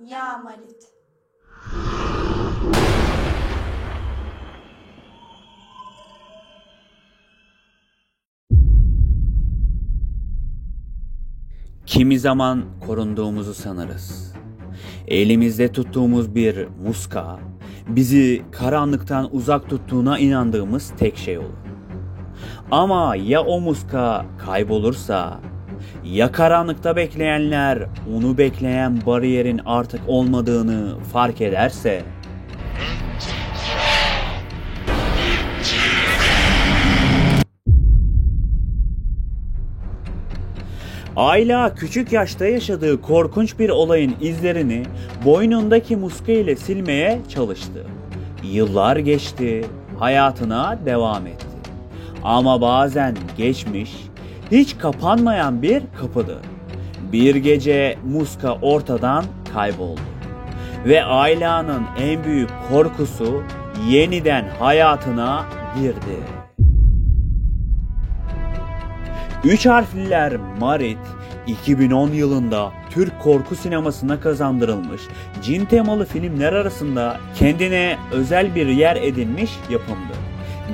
Ya Marit. Kimi zaman korunduğumuzu sanırız. Elimizde tuttuğumuz bir muska, bizi karanlıktan uzak tuttuğuna inandığımız tek şey olur. Ama ya o muska kaybolursa, ya karanlıkta bekleyenler onu bekleyen bariyerin artık olmadığını fark ederse? Ayla küçük yaşta yaşadığı korkunç bir olayın izlerini boynundaki muska ile silmeye çalıştı. Yıllar geçti, hayatına devam etti. Ama bazen geçmiş, hiç kapanmayan bir kapıdır. Bir gece muska ortadan kayboldu. Ve Ayla'nın en büyük korkusu yeniden hayatına girdi. Üç harfliler Marit, 2010 yılında Türk korku sinemasına kazandırılmış cin temalı filmler arasında kendine özel bir yer edinmiş yapımdı.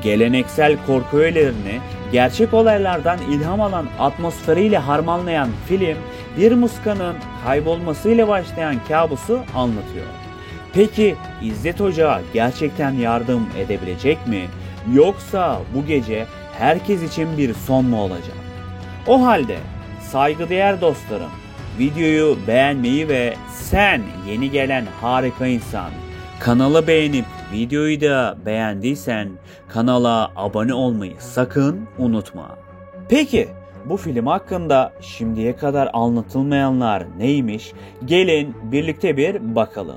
Geleneksel korku öğelerini gerçek olaylardan ilham alan atmosferiyle harmanlayan film, bir muskanın kaybolmasıyla başlayan kabusu anlatıyor. Peki İzzet Hoca gerçekten yardım edebilecek mi? Yoksa bu gece herkes için bir son mu olacak? O halde saygıdeğer dostlarım, videoyu beğenmeyi ve sen yeni gelen harika insan, kanalı beğenip videoyu da beğendiysen kanala abone olmayı sakın unutma. Peki bu film hakkında şimdiye kadar anlatılmayanlar neymiş? Gelin birlikte bir bakalım.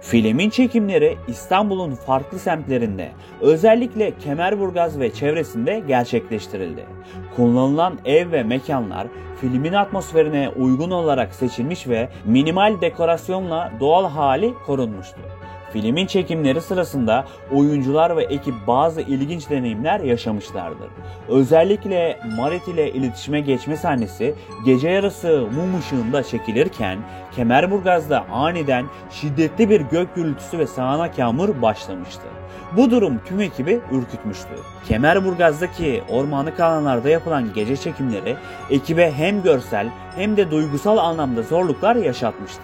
Filmin çekimleri İstanbul'un farklı semtlerinde, özellikle Kemerburgaz ve çevresinde gerçekleştirildi. Kullanılan ev ve mekanlar filmin atmosferine uygun olarak seçilmiş ve minimal dekorasyonla doğal hali korunmuştu. Filmin çekimleri sırasında oyuncular ve ekip bazı ilginç deneyimler yaşamışlardır. Özellikle Marit ile iletişime geçme sahnesi gece yarısı mum ışığında çekilirken Kemerburgaz'da aniden şiddetli bir gök gürültüsü ve sağanak yağmur başlamıştı. Bu durum tüm ekibi ürkütmüştü. Kemerburgaz'daki ormanlık alanlarda yapılan gece çekimleri ekibe hem görsel hem de duygusal anlamda zorluklar yaşatmıştı.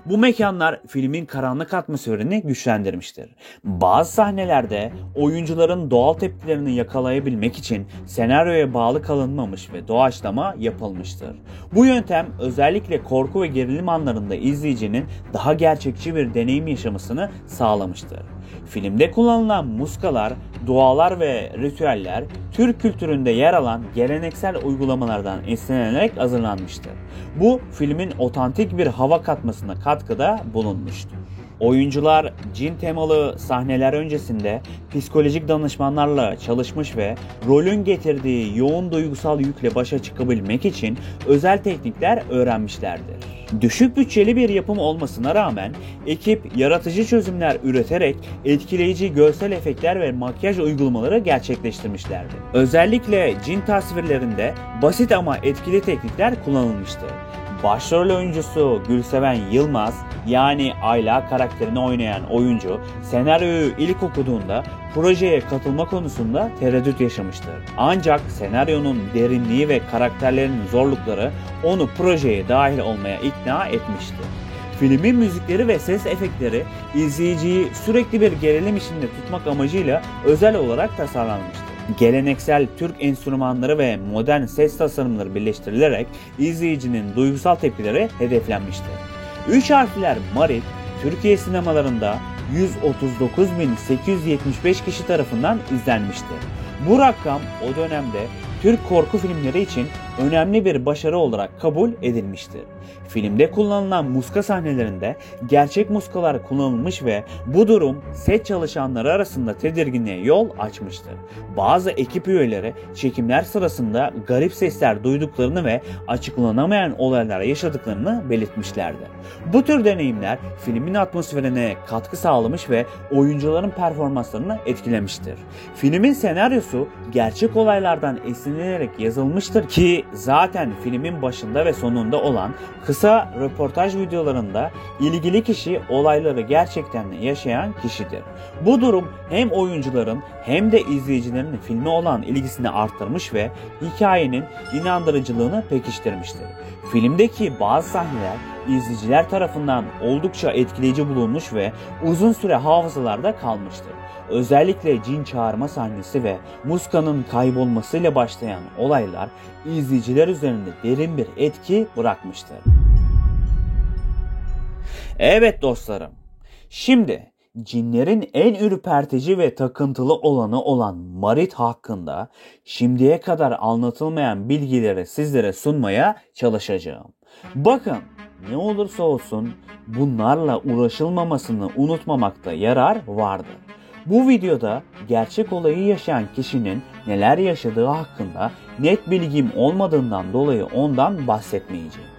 Bu mekanlar filmin karanlık atmosferini güçlendirmiştir. Bazı sahnelerde oyuncuların doğal tepkilerini yakalayabilmek için senaryoya bağlı kalınmamış ve doğaçlama yapılmıştır. Bu yöntem özellikle korku ve gerilim anlarında izleyicinin daha gerçekçi bir deneyim yaşamasını sağlamıştır. Filmde kullanılan muskalar, dualar ve ritüeller Türk kültüründe yer alan geleneksel uygulamalardan esinlenerek hazırlanmıştır. Bu filmin otantik bir hava katmasına katkıda bulunmuştur. Oyuncular cin temalı sahneler öncesinde psikolojik danışmanlarla çalışmış ve rolün getirdiği yoğun duygusal yükle başa çıkabilmek için özel teknikler öğrenmişlerdir. Düşük bütçeli bir yapım olmasına rağmen ekip yaratıcı çözümler üreterek etkileyici görsel efektler ve makyaj uygulamaları gerçekleştirmişlerdi. Özellikle cin tasvirlerinde basit ama etkili teknikler kullanılmıştı. Başrol oyuncusu Gülseven Yılmaz, yani Ayla karakterini oynayan oyuncu, senaryoyu ilk okuduğunda projeye katılma konusunda tereddüt yaşamıştır. Ancak senaryonun derinliği ve karakterlerin zorlukları onu projeye dahil olmaya ikna etmişti. Filmin müzikleri ve ses efektleri izleyiciyi sürekli bir gerilim içinde tutmak amacıyla özel olarak tasarlanmıştır. Geleneksel Türk enstrümanları ve modern ses tasarımları birleştirilerek izleyicinin duygusal tepkileri hedeflenmiştir. Üç harfliler Marit, Türkiye sinemalarında 139.875 kişi tarafından izlenmiştir. Bu rakam o dönemde Türk korku filmleri için önemli bir başarı olarak kabul edilmiştir. Filmde kullanılan muska sahnelerinde gerçek muskalar kullanılmış ve bu durum set çalışanları arasında tedirginliğe yol açmıştır. Bazı ekip üyeleri çekimler sırasında garip sesler duyduklarını ve açıklanamayan olaylar yaşadıklarını belirtmişlerdi. Bu tür deneyimler filmin atmosferine katkı sağlamış ve oyuncuların performanslarını etkilemiştir. Filmin senaryosu gerçek olaylardan esinlenerek yazılmıştır ki zaten filmin başında ve sonunda olan kısa röportaj videolarında ilgili kişi olayları gerçekten yaşayan kişidir. Bu durum hem oyuncuların hem de izleyicilerin filme olan ilgisini arttırmış ve hikayenin inandırıcılığını pekiştirmiştir. Filmdeki bazı sahneler izleyiciler tarafından oldukça etkileyici bulunmuş ve uzun süre hafızalarda kalmıştır. Özellikle cin çağırma sahnesi ve muskanın kaybolmasıyla başlayan olaylar izleyiciler üzerinde derin bir etki bırakmıştır. Evet dostlarım, şimdi cinlerin en ürpertici ve takıntılı olanı olan Marit hakkında şimdiye kadar anlatılmayan bilgileri sizlere sunmaya çalışacağım. Bakın, ne olursa olsun bunlarla uğraşılmamasını unutmamakta yarar vardır. Bu videoda gerçek olayı yaşayan kişinin neler yaşadığı hakkında net bilgim olmadığından dolayı ondan bahsetmeyeceğim.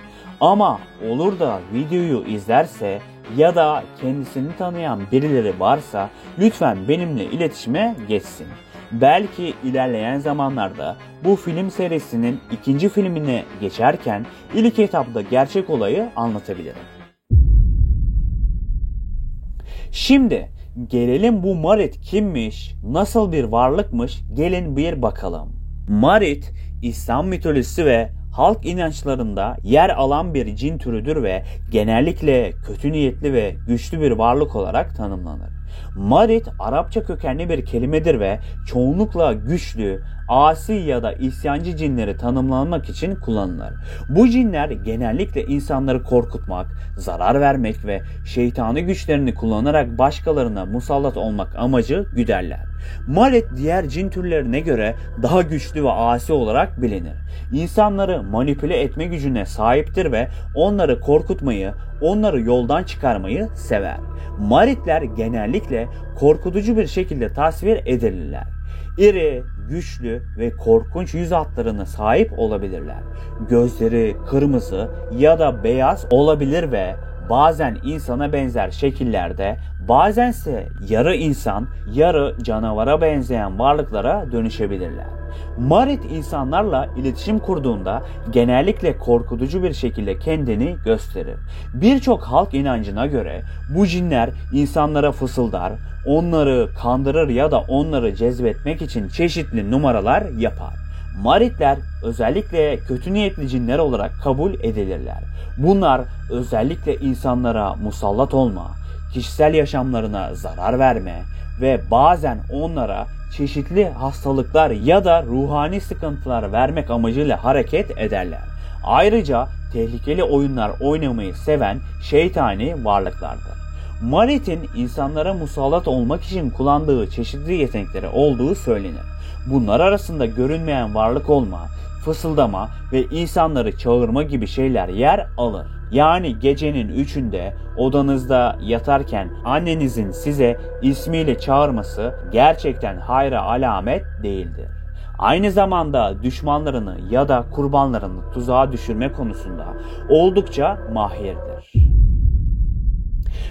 Ama olur da videoyu izlerse ya da kendisini tanıyan birileri varsa lütfen benimle iletişime geçsin. Belki ilerleyen zamanlarda bu film serisinin ikinci filmine geçerken ilk etapta gerçek olayı anlatabilirim. Şimdi gelelim bu Marit kimmiş, nasıl bir varlıkmış, gelin bir bakalım. Marit, İslam mitolojisi ve halk inançlarında yer alan bir cin türüdür ve genellikle kötü niyetli ve güçlü bir varlık olarak tanımlanır. Marit, Arapça kökenli bir kelimedir ve çoğunlukla güçlü, asi ya da isyancı cinleri tanımlamak için kullanılır. Bu cinler genellikle insanları korkutmak, zarar vermek ve şeytani güçlerini kullanarak başkalarına musallat olmak amacı güderler. Marit diğer cin türlerine göre daha güçlü ve asi olarak bilinir. İnsanları manipüle etme gücüne sahiptir ve onları korkutmayı, onları yoldan çıkarmayı sever. Maritler genellikle korkutucu bir şekilde tasvir edilirler. İri, güçlü ve korkunç yüz hatlarına sahip olabilirler. Gözleri kırmızı ya da beyaz olabilir ve bazen insana benzer şekillerde, bazense yarı insan, yarı canavara benzeyen varlıklara dönüşebilirler. Marit insanlarla iletişim kurduğunda genellikle korkutucu bir şekilde kendini gösterir. Birçok halk inancına göre bu cinler insanlara fısıldar, onları kandırır ya da onları cezbetmek için çeşitli numaralar yapar. Maritler özellikle kötü niyetli cinler olarak kabul edilirler. Bunlar özellikle insanlara musallat olma, kişisel yaşamlarına zarar verme ve bazen onlara çeşitli hastalıklar ya da ruhani sıkıntılar vermek amacıyla hareket ederler. Ayrıca tehlikeli oyunlar oynamayı seven şeytani varlıklardır. Marit'in insanlara musallat olmak için kullandığı çeşitli yetenekleri olduğu söylenir. Bunlar arasında görünmeyen varlık olma, fısıldama ve insanları çağırma gibi şeyler yer alır. Yani gecenin 3'ünde odanızda yatarken annenizin size ismiyle çağırması gerçekten hayra alamet değildir. Aynı zamanda düşmanlarını ya da kurbanlarını tuzağa düşürme konusunda oldukça mahirdir.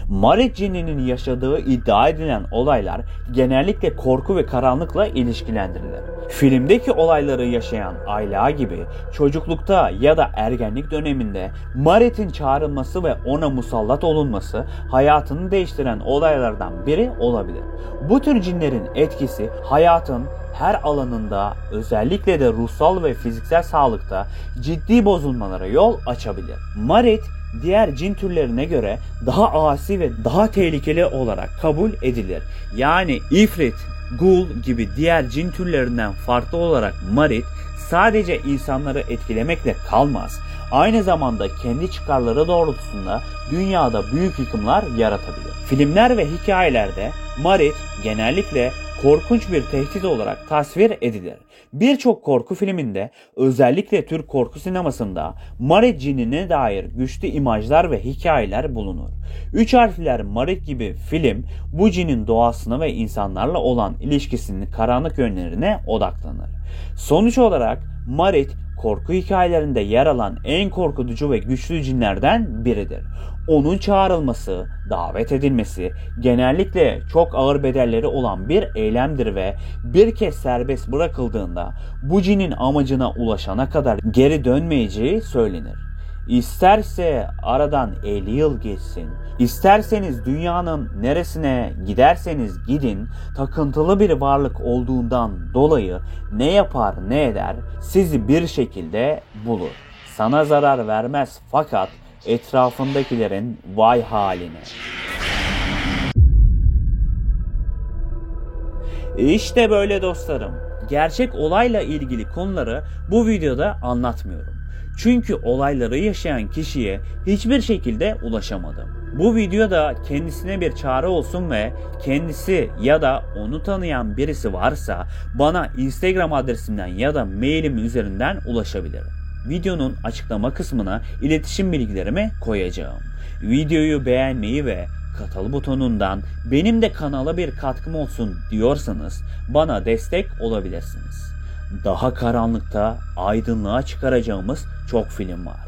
Marit cininin yaşadığı iddia edilen olaylar genellikle korku ve karanlıkla ilişkilendirilir. Filmdeki olayları yaşayan Ayla gibi çocuklukta ya da ergenlik döneminde Marit'in çağrılması ve ona musallat olunması hayatını değiştiren olaylardan biri olabilir. Bu tür cinlerin etkisi hayatın her alanında, özellikle de ruhsal ve fiziksel sağlıkta ciddi bozulmalara yol açabilir. Marit diğer cin türlerine göre daha asi ve daha tehlikeli olarak kabul edilir. Yani ifrit, gul gibi diğer cin türlerinden farklı olarak Marit sadece insanları etkilemekle kalmaz. Aynı zamanda kendi çıkarları doğrultusunda dünyada büyük yıkımlar yaratabilir. Filmler ve hikayelerde Marit genellikle korkunç bir tehdit olarak tasvir edilir. Birçok korku filminde, özellikle Türk korku sinemasında Marit cinine dair güçlü imajlar ve hikayeler bulunur. Üç harfler Marit gibi film bu cinin doğasına ve insanlarla olan ilişkisinin karanlık yönlerine odaklanır. Sonuç olarak Marit korku hikayelerinde yer alan en korkutucu ve güçlü cinlerden biridir. Onun çağrılması, davet edilmesi genellikle çok ağır bedelleri olan bir eylemdir ve bir kez serbest bırakıldığında bu cinin amacına ulaşana kadar geri dönmeyeceği söylenir. İsterse aradan 50 yıl geçsin, isterseniz dünyanın neresine giderseniz gidin, takıntılı bir varlık olduğundan dolayı ne yapar ne eder sizi bir şekilde bulur. Sana zarar vermez fakat etrafındakilerin vay haline. İşte böyle dostlarım. Gerçek olayla ilgili konuları bu videoda anlatmıyorum. Çünkü olayları yaşayan kişiye hiçbir şekilde ulaşamadım. Bu videoda kendisine bir çare olsun ve kendisi ya da onu tanıyan birisi varsa bana Instagram adresimden ya da mailim üzerinden ulaşabilir. Videonun açıklama kısmına iletişim bilgilerimi koyacağım. Videoyu beğenmeyi ve katıl butonundan benim de kanala bir katkım olsun diyorsanız bana destek olabilirsiniz. Daha karanlıkta aydınlığa çıkaracağımız çok film var.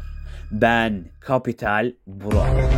Ben Kapital Burak.